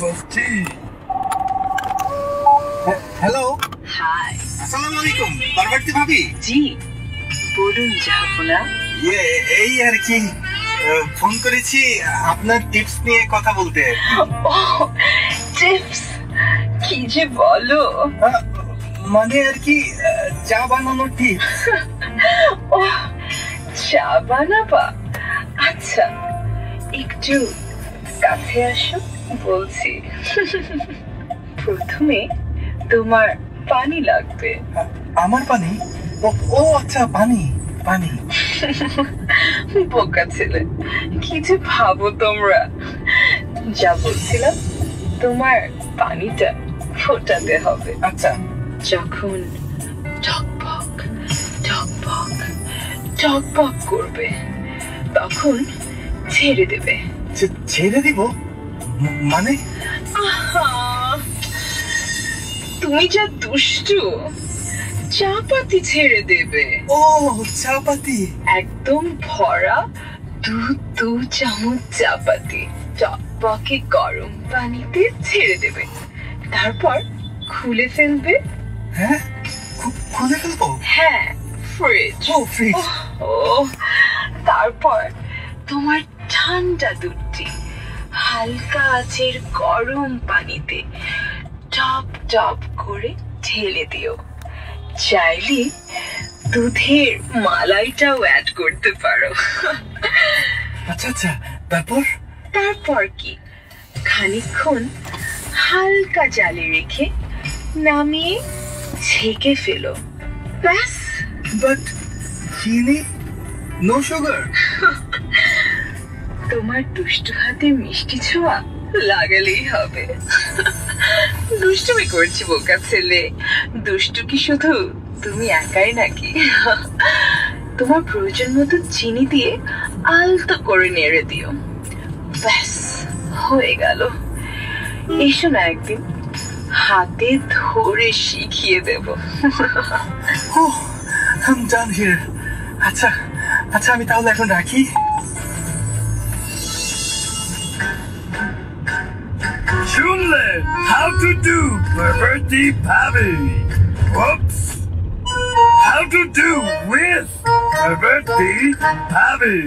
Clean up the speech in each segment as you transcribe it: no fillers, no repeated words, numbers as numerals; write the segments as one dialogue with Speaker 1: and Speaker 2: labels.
Speaker 1: বলছি। Hello,
Speaker 2: hi.
Speaker 1: আসসালামু আলাইকুম পার্বতী ভাবি।
Speaker 2: জি বলুন জাহাপনা।
Speaker 1: এই আর কি, ফোন করেছি আপনার টিপস নিয়ে কথা বলতে।
Speaker 2: টিপস? কি যে বলো।
Speaker 1: মানে আর কি, চা বানানোর টিপস।
Speaker 2: ও চা বানাবা? আচ্ছা একটু কাছে আসো বলছি। প্রথমে তোমার পানি লাগবে।
Speaker 1: আমার পানি? ও আচ্ছা, পানি পানি।
Speaker 2: বোকা ছেলে, কি যে ভাবো তোমরা। যা বলছিলাম, তোমার পানিটা ফোটাতে হবে।
Speaker 1: আচ্ছা,
Speaker 2: যখন টকবক টকবক টকবক করবে তখন ছেড়ে দেবে।
Speaker 1: ছেড়ে দিব মানে?
Speaker 2: আহা, তুমি যা দুষ্টু। চাপাতি ছেড়ে দেবে।
Speaker 1: ও চাপাতি।
Speaker 2: একদম ভরা দু চামচ চাপাতি টকবকে গরম পানিতে ছেড়ে দেবে। তারপর খুলে ফেলবে।
Speaker 1: হ্যাঁ, খুলে ফেলবো?
Speaker 2: হ্যাঁ, ফ্রিজ।
Speaker 1: ও ফ্রিজ।
Speaker 2: ও তারপর তোমার ঠান্ডা দুধটি হালকা আঁচের গরম পানিতে টপ টপ করে ঢেলে দিও। চাইলে দুধের মালাইটাও অ্যাড করতে পারো।
Speaker 1: আচ্ছা আচ্ছা, তারপর
Speaker 2: কি, খানিকক্ষণ হালকা জালে রেখে নামিয়ে ছেঁকে ফেলো। ব্যাস।
Speaker 1: বাট চিনি, নো সুগার।
Speaker 2: তোমার দুষ্টু হাতে মিষ্টি ছোঁয়া লাগালেই হবে। দুষ্টুমি করছি বোকা ছেলে। দুষ্টু কি শুধু তুমি একাই নাকি? তোমার প্রয়োজন মতো চিনি দিয়ে আলতো করে নেড়ে দিও। ব্যাস হয়ে গেল। এসো না একদিন, হাতে ধরে শিখিয়ে দেব।
Speaker 1: I'm done here. আচ্ছা আচ্ছা, আমি তাহলে এখন রাখি। শুনলেন how to do Parvati Bhabi. Whoops. How to do with Parvati Bhabi.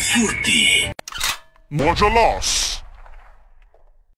Speaker 1: Shruti.
Speaker 3: Moja loss.